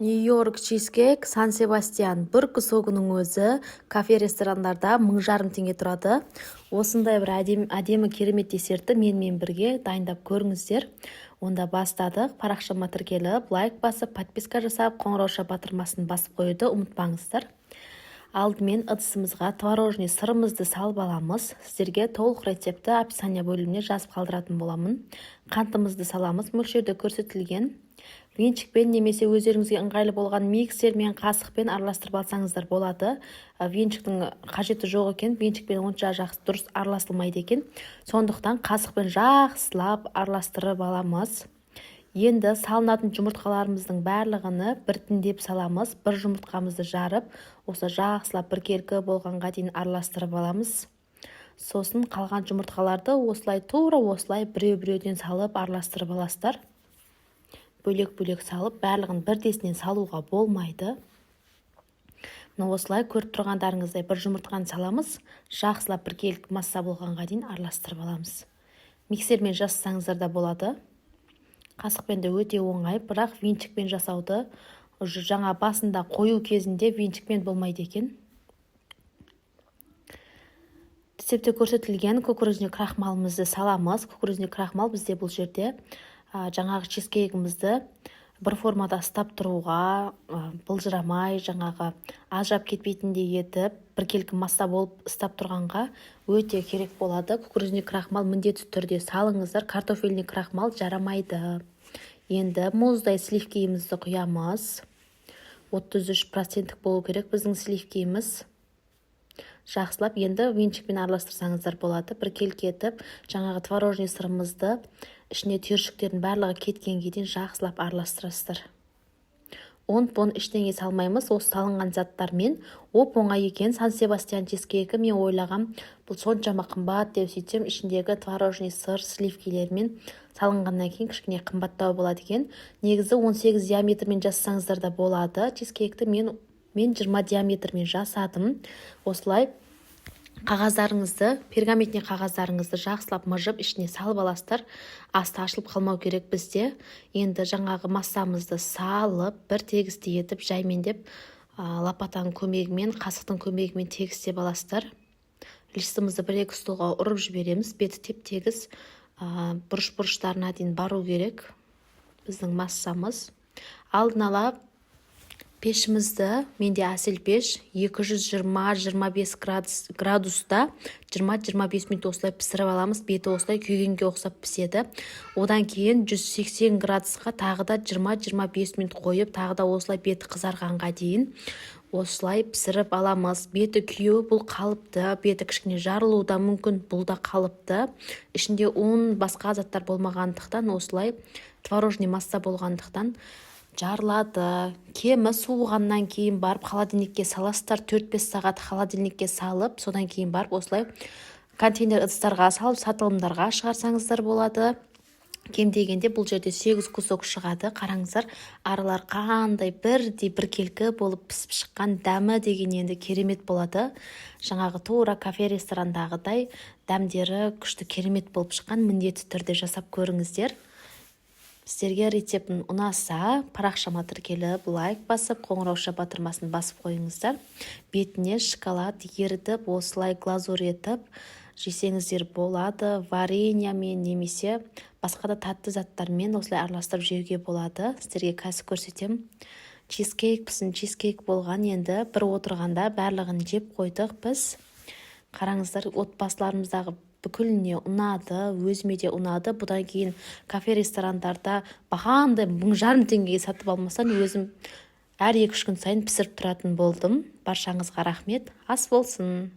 Нью-Йорк чизкейк, Сан-Себастьян. Бір кусогының өзі кафе-ресторандарда 1000 теңге тұрады. Осындай бір әдемі керемет десертті менімен бірге дайындап көріңіздер. Онда бастадық. Парақшама тіркеліп, лайк басып, подписка жасап, қоңырауша батырмасын басып қоюды ұмытпаңыздар. Алдымен ыдысымызға творожный сырымызды салып аламыз. Сіздерге толық рецепті описание бөліміне жазып қалдыратын боламын. Қантымызды саламыз, мөлшерде көрсетілген. Венчикпен немесе өздеріңізге ыңғайлы болған миксермен, қасықпен араластырып алсаңыздар болады. Венчиктің қажеті жоқ екен, венчикпен онша жақсы дұрыс араластырмайды екен. Сондықтан қасықпен жақсылап араластырып аламыз. Енді салынатын жұмыртқаларымыздың барлығыны біртіндеп саламыз. Бір жұмыртқамызды жарып, осы жақсылап біркелкі болғанға дейін араластырып аламыз. Сосын қалған жұмыртқаларды тура осылай біреу-біреуден салып араластырып аласыздар. Бөлек-бөлек салып, барлығын бірдесінен салуға болмайды. Осылай көріп тұрғандарыңыздай бір жұмыртқаны саламыз, жақсылап біркелкі масса болғанға дейін араластырып аламыз. Миксермен жасасаңыздар да болады. Қасықпен де өте оңай, бірақ венчикпен жасауды жаңа басында қою кезінде венчикпен болмайды екен. Рецепте көрсетілген кукурузный крахмалымызды саламыз. Кукурузный крахмал бізде бұл жерде жаңағы чизкейгімізді бір формада ұстап тұруға, былжырамай, жаңағы ажырап кетпейтіндей етіп, біркелкі масса болып ұстап тұрғанға өте керек болады. Кукурузный крахмал міндетті түрде салыңыздар. Картофельный крахмал жарамайды. Енді мұздай сливкиімізді құямыз. 33% болу керек біздің сливкиіміз. Жақсылап енді венчикпен араластырсаңыздар болады. Біркелкі етіп, жаңағы творожный сырымызды ішіне түйіршіктердің барлығы кеткенге дейін жақсылап араластырасыздар. Он-пон ештеңе салмаймыз. Осы салынған заттармен оп-оңай екен. Сан-Себастьян чизкейкі мен ойлағам, бұл соншама қымбат деп сөйтсем, ішіндегі творожный сыр сливкилермен салынғаннан кейін кішкене қымбаттау болады екен. Негізі 18 диаметрмен жасасаңыздар да болады. Чизкейкті мен 20 диаметрмен жасадым. Осылай қағаздарыңызды, пергаментный қағаздарыңызды жақсылап мыжып ішіне салып аласыздар. Асты ашылып қалмау керек бізде. Енді жаңағы массамызды салып, бір тегісті етіп, жаймендеп, лопатаның көмегімен, қасықтың көмегімен тегістеп аласыздар. Листымызды 1-2 столға ұрып жібереміз. Беті теп-тегіс бұрыш-бұрыштарына дейін бару керек біздің массамыз. Алдын ала пешімізді, менде әсел пеш, 220-25 градуста 20-25 минут осылай пісіріп аламыз. Беті осылай күйгенге ұқсап піседі. Одан кейін 180 градусқа тағы да 20-25 минут қойып, тағы да осылай беті қызарғанға дейін осылай пісіріп аламыз. Беті күйеу бұл қалыпты, беті кішкене жарылуы да мүмкін, бұл да қалыпты. Ішінде ұн, басқа заттар болмағандықтан, осылай творожный масса болғандықтан жарылады. Кемі суығаннан кейін барып холодильникке саласыздар. 4-5 сағат холодильникке салып, содан кейін барып осылай контейнер ыдыстарға салып сатылымдарға шығарсаңыздар болады. Кем дегенде бұл жерде 8 кусок шығады. Қараңыздар, аралар қандай біркелкі болып пісіп шыққан, дәмі деген енді керемет болады. Жаңағы тура кафе-ресторандағыдай дәмдері күшті керемет болып шыққан. Міндетті түрде жасап көріңіздер. Сіздерге рецептін ұнаса, парақшама тіркеліп, лайк басып, қоңырауша батырмасын басып қойыңыздар. Бетіне шоколад ерітіп, осылай глазур етіп жесеңіздер болады. Вареньямен немесе басқа да татты заттармен осылай араластырып жеуге болады. Сіздерге қазір көрсетем. Чизкейк болған, енді бір отырғанда барлығын жеп қойдық біз. Қараңыздар, отбасыларымыздағы бүкіліне ұнады, өзіме де ұнады. Бұдан кейін кафе-ресторандарда бағандай 1000 теңгеге сатып алмасам, өзім әр 2-3 күн сайын пісіріп тұратын болдым. Баршаңызға рахмет, ас болсын.